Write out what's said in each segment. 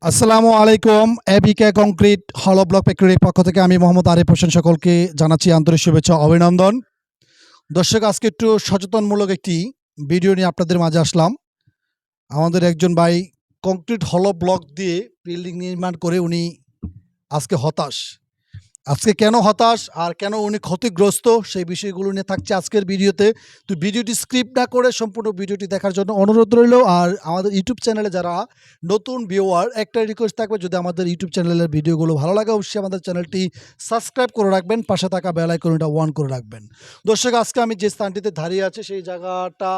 আসসালামু আলাইকুম। এবিকে কংক্রিট হলো ব্লক ফ্যাক্টরির পক্ষ থেকে আমি মোহাম্মদ আরিফ হোসেন সকলকে জানাচ্ছি আন্তরিক শুভেচ্ছা ও অভিনন্দন। দর্শক, আজকে একটু সচেতনমূলক একটি ভিডিও নিয়ে আপনাদের মাঝে আসলাম। আমাদের একজন ভাই কংক্রিট হলো ব্লক দিয়ে বিল্ডিং নির্মাণ করে উনি আজকে হতাশ। আজকে কেন হতাশ আর কেন উনি ক্ষতিগ্রস্ত সেই বিষয়গুলো নিয়ে থাকছে আজকের ভিডিওতে। তো ভিডিওটি স্ক্রিপ্ট না করে সম্পূর্ণ ভিডিওটি দেখার জন্য অনুরোধ রইল। আর আমাদের ইউটিউব চ্যানেলে যারা নতুন ভিউয়ার, একটা রিকোয়েস্ট থাকবে, যদি আমাদের ইউটিউব চ্যানেলের ভিডিওগুলো ভালো লাগে অবশ্যই আমাদের চ্যানেলটি সাবস্ক্রাইব করে রাখবেন, পাশে থাকা বেল আইকনটা অন করে রাখবেন। দর্শক, আজকে আমি যে স্থানটিতে দাঁড়িয়ে আছি সেই জায়গাটা,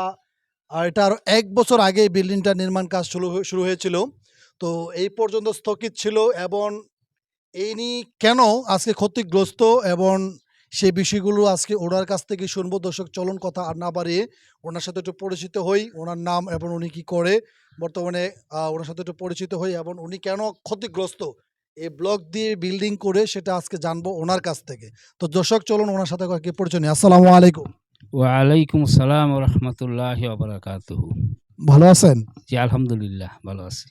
আর এটা আরও ১ বছর আগে এই বিল্ডিংটার নির্মাণ কাজ শুরু হয়েছিল। তো এই পর্যন্ত স্থগিত ছিল এবং ইনি কেন আজকে ক্ষতিগ্রস্ত এবং সেই বিষয়গুলো আজকে ওনার কাছ থেকে শুনবো। দর্শক, চলুন কথা আর না বাড়িয়ে ওনার সাথে একটু পরিচিত হই, ওনার নাম এবং উনি কি করে বর্তমানে, ওনার সাথে একটু পরিচিত হই এবং উনি কেন ক্ষতিগ্রস্ত এই ব্লক দিয়ে বিল্ডিং করে সেটা আজকে জানবো ওনার কাছ থেকে। তো দর্শক, চলুন ওনার সাথে কয়েকটি পরিচয় নিই। আসসালামু আলাইকুম। ওয়ালাইকুম আসসালাম ওয়া রাহমাতুল্লাহি ওয়া বারাকাতুহু। ভালো আছেন? জি, আলহামদুলিল্লাহ ভালো আছি।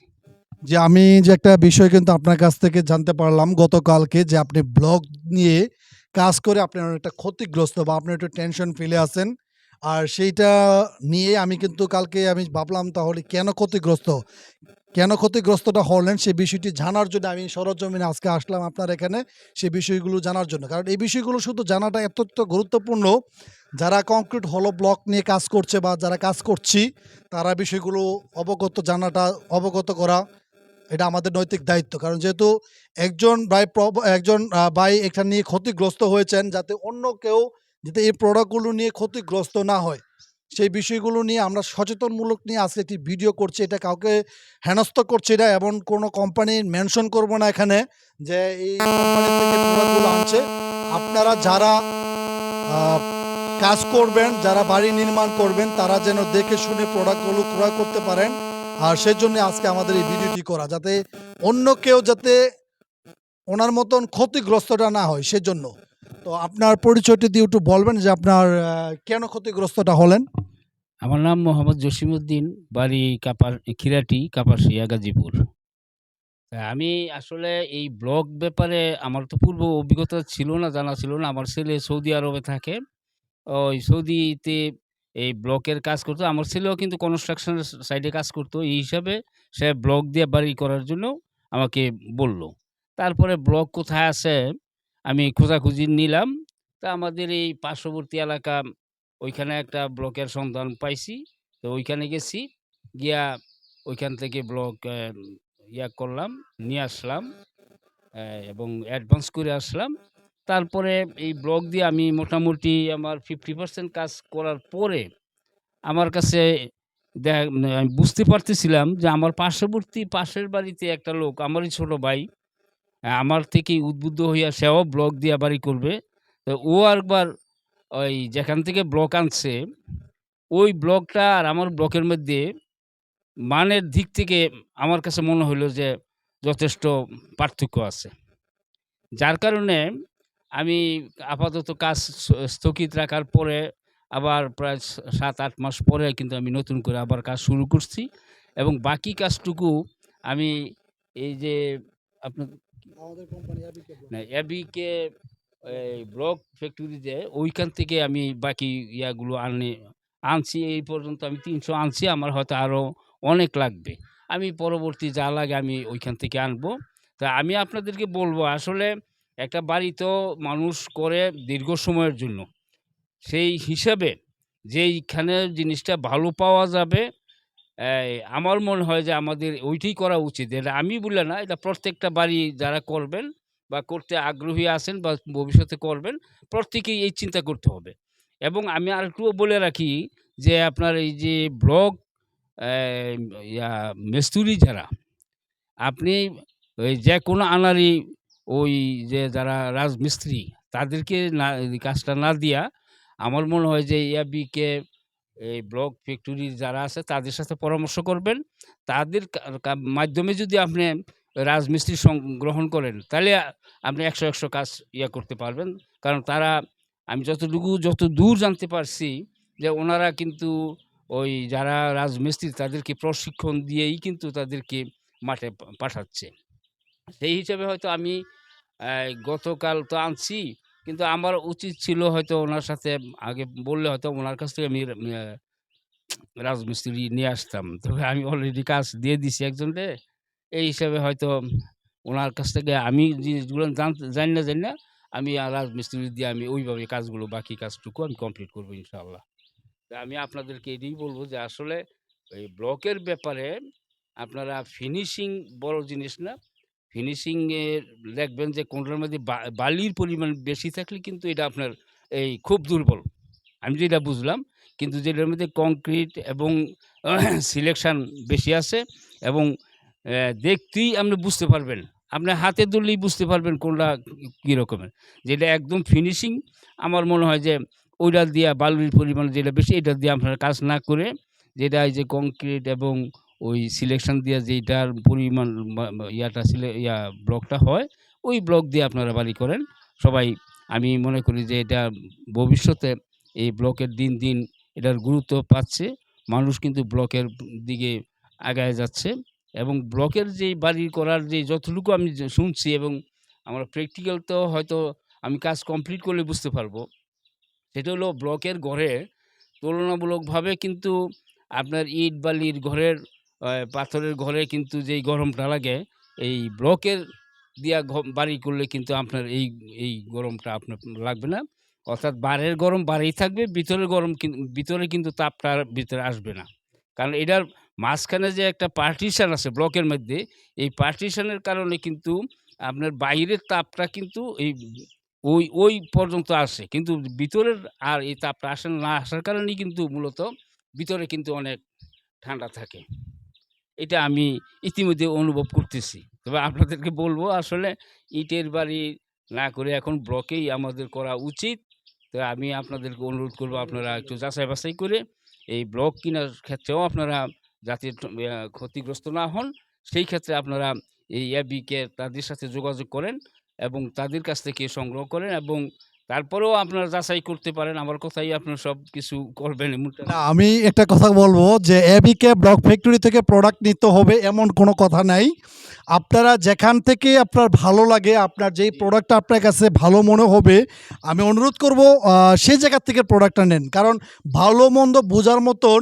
যে আমি যে একটা বিষয় কিন্তু আপনার কাছ থেকে জানতে পারলাম গতকালকে, যে আপনি ব্লগ নিয়ে কাজ করে আপনি অনেকটা ক্ষতিগ্রস্ত বা আপনি একটু টেনশন ফেলে আছেন। আর সেইটা নিয়ে আমি কিন্তু কালকে আমি ভাবলাম তাহলে কেন ক্ষতিগ্রস্তটা হলেন সেই বিষয়টি জানার জন্য আমি সরেজমিনে আজকে আসলাম আপনার এখানে, সেই বিষয়গুলো জানার জন্য। কারণ এই বিষয়গুলো শুধু জানাটা এতটা গুরুত্বপূর্ণ, যারা কংক্রিট হলো ব্লক নিয়ে কাজ করছে বা যারা কাজ করছি তারা বিষয়গুলো অবগত করা এটা আমাদের নৈতিক দায়িত্ব। কারণ যেহেতু একজন ভাই এখান নিয়ে ক্ষতিগ্রস্ত হয়েছেন, যাতে অন্য কেউ যাতে এই প্রোডাক্টগুলো নিয়ে ক্ষতিগ্রস্ত না হয়, সেই বিষয়গুলো নিয়ে আমরা সচেতনমূলক নিয়ে আজকে একটি ভিডিও করছি। এটা কাউকে হেনস্থা করছি না এবং কোনো কোম্পানির মেনশন করব না এখানে যে এই কোম্পানি থেকে প্রোডাক্টগুলো আনছে। আপনারা যারা আ কাজ করবেন, যারা বাড়ি নির্মাণ করবেন, তারা যেন দেখে শুনে প্রোডাক্টগুলো ক্রয় করতে পারেন। আর সেজন্য আজকে আমাদের এই ভিডিওটি করা, যাতে অন্য কেউ যাতে ওনার মতন ক্ষতিগ্রস্তটা না হয় সেজন্য। তো আপনার পরিচয়টি দিয়ে একটু বলবেন যে আপনার কেন ক্ষতিগ্রস্তটা হলেন? আমার নাম মোহাম্মদ জসিমউদ্দিন, বাড়ি খিরাটি, কাপাসিয়া, গাজীপুর। আমি আসলে এই ব্লগ ব্যাপারে আমার তো পূর্ব অভিজ্ঞতা ছিল না, জানা ছিল না। আমার ছেলে সৌদি আরবে থাকে। ওই সৌদিতে এই ব্লকের কাজ করতো। আমার ছেলেও কিন্তু কনস্ট্রাকশন এর সাইডে কাজ করতো। এই হিসাবে সে ব্লক দিয়ে বাড়ি করার জন্য আমাকে বলল। তারপরে ব্লক কোথায় আছে আমি খোঁজাখুঁজি নিলাম। তা আমাদের এই পার্শ্ববর্তী এলাকা, ওইখানে একটা ব্লকের সন্ধান পাইছি। তো ওইখানে গেছি। গিয়া ওইখান থেকে ব্লক করলাম, নিয়ে আসলাম। এবং অ্যাডভান্স করে আসলাম। তারপরে এই ব্লগ দিয়ে আমি মোটামুটি আমার 50% কাজ করার পরে আমার কাছে আমি বুঝতে পারতেছিলাম যে আমার পাশের বাড়িতে একটা লোক, আমারই ছোট ভাই, আমার থেকেই উদ্বুদ্ধ হইয়া সেও ব্লক দিয়া বাড়ি করবে। তো ও আরেকবার ওই যেখান থেকে ব্লক আনছে, ওই ব্লকটা আর আমার ব্লকের মধ্যে মানের দিক থেকে আমার কাছে মনে হইল যে যথেষ্ট পার্থক্য আছে। যার কারণে আমি আপাতত কাজ স্থগিত রাখার পরে আবার প্রায় ৭-৮ মাস পরে কিন্তু আমি নতুন করে আবার কাজ শুরু করছি এবং বাকি কাজটুকু আমি এই যে আপনার আমাদের কোম্পানি অ্যাবিকে ব্লক। না অ্যাবিকে এই ব্লক ফ্যাক্টরিতে ওইখান থেকে আমি বাকি ইয়াগুলো আনছি। এই পর্যন্ত আমি ৩০০ আনছি। আমার হয়তো আরো অনেক লাগবে। আমি পরবর্তী যা লাগে আমি ওইখান থেকে আনবো। তা আমি আপনাদেরকে বলব, আসলে একটা বাড়ি তো মানুষ করে দীর্ঘ সময়ের জন্য। সেই হিসেবে যেইখানে জিনিসটা ভালো পাওয়া যাবে, আমার মনে হয় যে আমাদের ওইটাই করা উচিত। এটা আমি বলে না, এটা প্রত্যেকটা বাড়ি যারা করবেন বা করতে আগ্রহী আছেন বা ভবিষ্যতে করবেন, প্রত্যেকেই এই চিন্তা করতে হবে। এবং আমি আরেকটুও বলে রাখি যে আপনার এই যে ব্লক অ্যা ইয়া মিস্ত্রি যারা, আপনি ওই যেকোনো আনাড়ি ওই যে যারা রাজমিস্ত্রি তাদেরকে না, এই কাজটা না দিয়া আমার মনে হয় যে ইয়াবিকে এই ব্লক ফ্যাক্টরির যারা আছে তাদের সাথে পরামর্শ করবেন। তাদের মাধ্যমে যদি আপনি রাজমিস্ত্রি গ্রহণ করেন, তাহলে আপনি ১০০ কাজ করতে পারবেন। কারণ তারা, আমি যতদূর জানতে পারছি যে ওনারা কিন্তু ওই যারা রাজমিস্ত্রি তাদেরকে প্রশিক্ষণ দিয়েই কিন্তু তাদেরকে মাঠে পাঠাচ্ছে। সেই হিসেবে হয়তো আমি গতকাল তো আনছি, কিন্তু আমার উচিত ছিল হয়তো ওনার সাথে আগে বললে হয়তো ওনার কাছ থেকে আমি রাজমিস্ত্রি নিয়ে আসতাম। তবে আমি অলরেডি কাজ দিয়ে দিছি একজনরে। এই হিসাবে হয়তো উনার কাছ থেকে আমি জিনিসগুলো জানি না আমি রাজমিস্ত্রি দিয়ে আমি ওইভাবে কাজগুলো বাকি কাজটুকু আমি কমপ্লিট করব ইনশাআল্লাহ। তা আমি আপনাদেরকে এটাই বলব যে আসলে এই ব্লকের ব্যাপারে আপনারা ফিনিশিং বড় জিনিস না। ফিনিশিং এ দেখবেন যে কোনটার মধ্যে বালির পরিমাণ বেশি থাকলে কিন্তু এটা আপনার এই খুব দুর্বল। আমি যেটা বুঝলাম। কিন্তু যেটার মধ্যে কংক্রিট এবং সিলেকশন বেশি আছে এবং দেখতেই আপনি বুঝতে পারবেন। আপনি হাতে ধরলেই বুঝতে পারবেন কোনটা কি রকমের। যেটা একদম ফিনিশিং আমার মনে হয় যে ওইটা দিয়া বালুর পরিমাণ যেটা বেশি এটা দিয়ে আপনারা কাজ না করে যেটা এই যে কংক্রিট এবং ওই সিলেকশন দিয়া যেইটার পরিমাণ মা মা ইয়াটা ব্লকটা হয়, ওই ব্লক দিয়ে আপনারা বাড়ি করেন। সবাই আমি মনে করি যে এটা ভবিষ্যতে এই ব্লকের দিন, দিন এটার গুরুত্ব পাচ্ছে। মানুষ কিন্তু ব্লকের দিকে আগায় যাচ্ছে এবং ব্লকের যেই বাড়ি করার যে যতটুকু আমি শুনছি এবং আমার প্র্যাকটিক্যাল তো হয়তো আমি কাজ কমপ্লিট করলে বুঝতে পারবো। সেটা হলো ব্লকের ঘরে তুলনামূলকভাবে কিন্তু আপনার ইট বালির ঘরের পাথরের ঘরে কিন্তু যেই গরমটা লাগে, এই ব্লকের দিয়া বাড়ি করলে কিন্তু আপনার এই গরমটা আপনার লাগবে না। অর্থাৎ বাইরের গরম বাইরেই থাকবে, ভিতরের গরম ভিতরে কিন্তু তাপটা আর ভিতরে আসবে না। কারণ এটার মাঝখানে যে একটা পার্টিশন আছে ব্লকের মধ্যে, এই পার্টিশনের কারণে কিন্তু আপনার বাইরের তাপটা কিন্তু ওই পর্যন্ত আসে। কিন্তু ভিতরের আর এই তাপটা না আসার কারণেই কিন্তু মূলত ভিতরে কিন্তু অনেক ঠান্ডা থাকে। এটা আমি ইতিমধ্যে অনুভব করতেছি। তবে আপনাদেরকে বলব আসলে ইটের বাড়ি না করে এখন ব্লকেই আমাদের করা উচিত। তো আমি আপনাদেরকে অনুরোধ করব আপনারা একটু যাচাই-বাছাই করে এই ব্লক কিনার ক্ষেত্রেও আপনারা যাতে ক্ষতিগ্রস্ত না হন, সেই ক্ষেত্রে আপনারা এই অ্যাবিকে তাদের সাথে যোগাযোগ করেন এবং তাদের কাছ থেকে সংগ্রহ করেন এবং তারপরেও আপনারা যাচাই করতে পারেন। আমার কথাই আপনারা সবকিছু করবেন এমনটা না, আমি একটা কথা বলব যে এবিকে ব্লক ফ্যাক্টরি থেকে প্রোডাক্ট নিতে হবে এমন কোনো কথা নাই। আপনারা যেখান থেকে আপনার ভালো লাগে, আপনার যেই প্রোডাক্টটা আপনার কাছে ভালো মনে হবে, আমি অনুরোধ করব সেই জায়গা থেকে প্রোডাক্টটা নেন। কারণ ভালো-মন্দ বোঝার মতন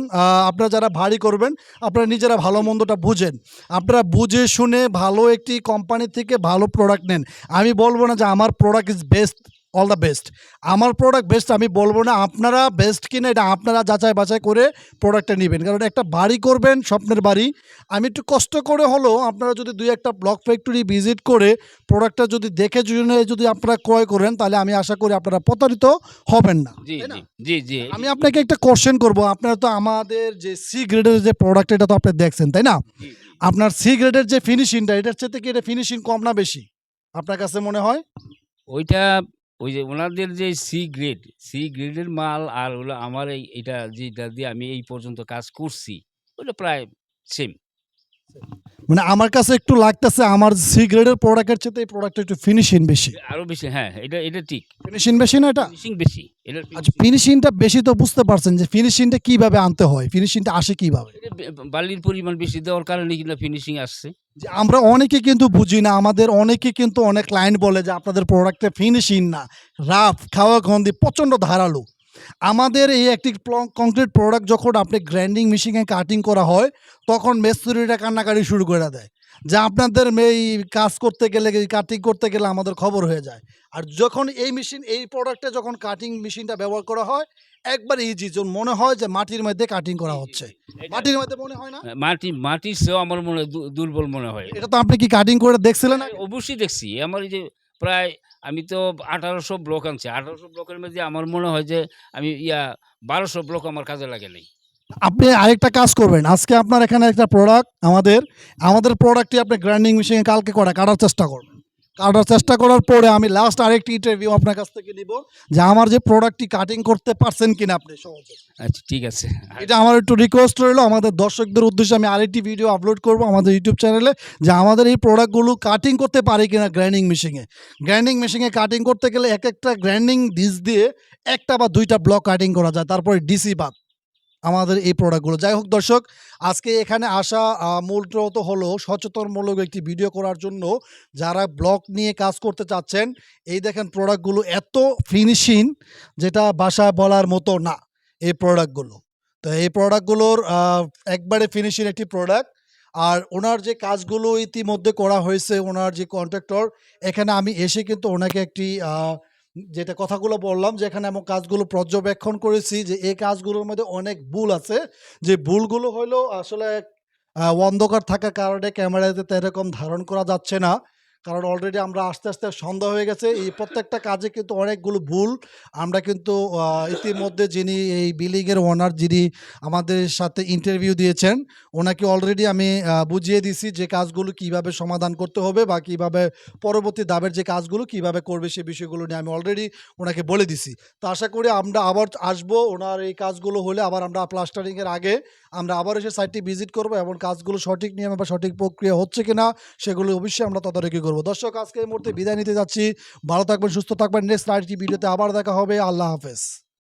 আপনারা যারা ভাড়ি করবেন, আপনারা নিজেরা ভালো-মন্দটা বুঝেন। আপনারা বুঝে শুনে ভালো একটি কোম্পানি থেকে ভালো প্রোডাক্ট নেন। আমি বলব না যে আমার product is best, all the best. আমার প্রোডাক্ট বেস্ট আমি বলব না। আপনারা বেস্ট কিনা এটা আপনারা যাচাই-বাছাই করে প্রোডাক্টটা নিবেন। কারণ একটা বাড়ি করবেন, স্বপ্নের বাড়ি। আমি একটু কষ্ট করে হলেও আপনারা যদি ২-১ টা ব্লক ফ্যাক্টরি ভিজিট করে প্রোডাক্টটা যদি দেখে শুনে যদি আপনারা ক্রয় করেন, তাহলে আমি আশা করি আপনারা প্রতারিত হবেন না। জি, তাই না? জি, জি, জি, আমি আপনাকে একটা কোয়েশ্চেন করব। আপনারা তো আমাদের যে সি গ্রেডের যে প্রোডাক্ট এটা তো আপনি দেখছেন, তাই না? জি, জি। আপনার সি গ্রেডের যে ফিনিশিংটা এটার চাইতে কি এটা ফিনিশিং কম না বেশি? আপনার কাছে মনে হয়? ওইটা ওই যে উনাদের যে সি গ্রেডের মাল আর হলো আমার এইটা যেটা দিয়ে আমি এই পর্যন্ত কাজ করছি, ওইটা প্রায় সেম। মানে আমার কাছে একটু লাগতেছে আমার সি গ্রেডের প্রোডাক্টের চাইতে এই প্রোডাক্টটা একটু ফিনিশিং বেশি। আরো বেশি হ্যাঁ, এটা ঠিক। ফিনিশিং বেশি না এটা? ফিনিশিং বেশি। এটার আচ্ছা, ফিনিশিং ফিনিশিংটা বেশি তো বুঝতে পারছেন যে ফিনিশিংটা কিভাবে আনতে হয়? ফিনিশিংটা আসে কিভাবে? এটা বালির পরিমাণ বেশি দেওয়ার কারণে কিন্তু ফিনিশিং আসছে। যে আমরা অনেকে কিন্তু বুঝি না। আমাদের অনেকে কিন্তু অনেক ক্লায়েন্ট বলে যে আপনাদের প্রোডাক্টে ফিনিশিং না, রাফ, খাওয়া গন্ধি প্রচণ্ড ধারালো। আমাদের এই একটি কংক্রিট প্রোডাক্ট যখন আপনি গ্রাইন্ডিং মেশিনে কাটিং করা হয়, তখন মিস্ত্রিরা কান্নাকাটি শুরু করে দেয়। যে আপনাদের এই কাজ করতে গেলে, এই কাটিং করতে গেলে আমাদের খবর হয়ে যায়। আর যখন এই প্রোডাক্টে যখন কাটিং মেশিনটা ব্যবহার করা হয়, একবারে ইজি মনে হয় যে মাটির মধ্যে কাটিং জি, করা জি, হচ্ছে। জি। এটা মাটির মধ্যে মনে হয় না? মাটির চেয়েও আমার মনে হয় দুর্বল মনে হয় এটা। এটা তো আপনি কি কাটিং করে দেখছিলেন আগে? অবশ্যই দেখছি। আমার এই যে প্রায় আমি তো ১৮০০ ব্লক আনছি। ১৮০০ ব্লকের মধ্যে আমার মনে হয় যে আমি ১২০০ ব্লক আমার কাজে লাগে নাই। আপনি আরেকটা কাজ করবেন। আজকে আপনার এখানে একটা প্রোডাক্ট আমাদের প্রোডাক্টটি আপনি গ্রাইন্ডিং মেশিনে কালকে কাটার চেষ্টা করবেন। কাটার চেষ্টা করার পরে আমি লাস্ট আরেকটি ইন্টারভিউ আপনার কাছ থেকে নিব যে আমার যে প্রোডাক্টটি কাটিং করতে পারছেন কিনা আপনি সহজে। আচ্ছা ঠিক আছে। এটা আমার একটু রিকোয়েস্ট রইলো আমাদের দর্শকদের উদ্দেশ্যে আমি আরেকটি ভিডিও আপলোড করব আমাদের ইউটিউব চ্যানেলে যে আমাদের এই প্রোডাক্টগুলো কাটিং করতে পারে কিনা গ্রাইন্ডিং মেশিনে। গ্রাইন্ডিং মেশিনে কাটিং করতে গেলে একেকটা গ্রাইন্ডিং ডিস দিয়ে ১ টা বা ২ টা ব্লক কাটিং করা যায়। তারপরে ডিসি বাদ। আমাদের এই প্রোডাক্টগুলো। যাই হোক দর্শক, আজকে এখানে আসা মূলত হলো সচেতনমূলক একটি ভিডিও করার জন্য। যারা ব্লগ নিয়ে কাজ করতে চাচ্ছেন, এই দেখেন প্রোডাক্টগুলো এত ফিনিশিং, যেটা ভাষায় বলার মতো না এই প্রোডাক্টগুলো। তো এই প্রোডাক্টগুলোর একবারে ফিনিশিং একটি প্রোডাক্ট। আর ওনার যে কাজগুলো ইতিমধ্যে করা হয়েছে, ওনার যে কন্ট্রাক্টর, এখানে আমি এসে কিন্তু ওনাকে একটি যেটা কথাগুলো বললাম যে এখানে আমি কাজগুলো পর্যবেক্ষণ করেছি যে এই কাজগুলোর মধ্যে অনেক ভুল আছে। যে ভুলগুলো হইলো আসলে অন্ধকার থাকার কারণে ক্যামেরাতে তো এরকম ধারণ করা যাচ্ছে না। কারণ অলরেডি আমরা আস্তে, আস্তে সন্ধ্যা হয়ে গেছে। এই প্রত্যেকটা কাজে কিন্তু অনেকগুলো ভুল আমরা কিন্তু ইতিমধ্যে যিনি এই বিল্ডিং এর ওনার যিনি আমাদের সাথে ইন্টারভিউ দিয়েছেন, ওনাকে অলরেডি আমি বুঝিয়ে দিছি যে কাজগুলো কিভাবে সমাধান করতে হবে বা কিভাবে পরবর্তী ধাপের যে কাজগুলো কিভাবে করবে সে বিষয়গুলো নিয়ে আমি অলরেডি ওনাকে বলে দিছি। তো আশা করি আমরা আবার আসবো, ওনার এই কাজগুলো হলে আবার আমরা প্লাস্টারিং এর আগে আমরা আবার এসে সাইটটি ভিজিট করবো এবং কাজগুলো সঠিক নিয়মে বা সঠিক প্রক্রিয়া হচ্ছে কিনা সেগুলো অবশ্যই আমরা তদারকি করবো। দর্শক, আজকে এই মুহূর্তে বিদায় নিতে যাচ্ছি। ভালো থাকবেন, সুস্থ থাকবেন। নেক্সট আরেকটি ভিডিওতে আবার দেখা হবে। আল্লাহ হাফেজ।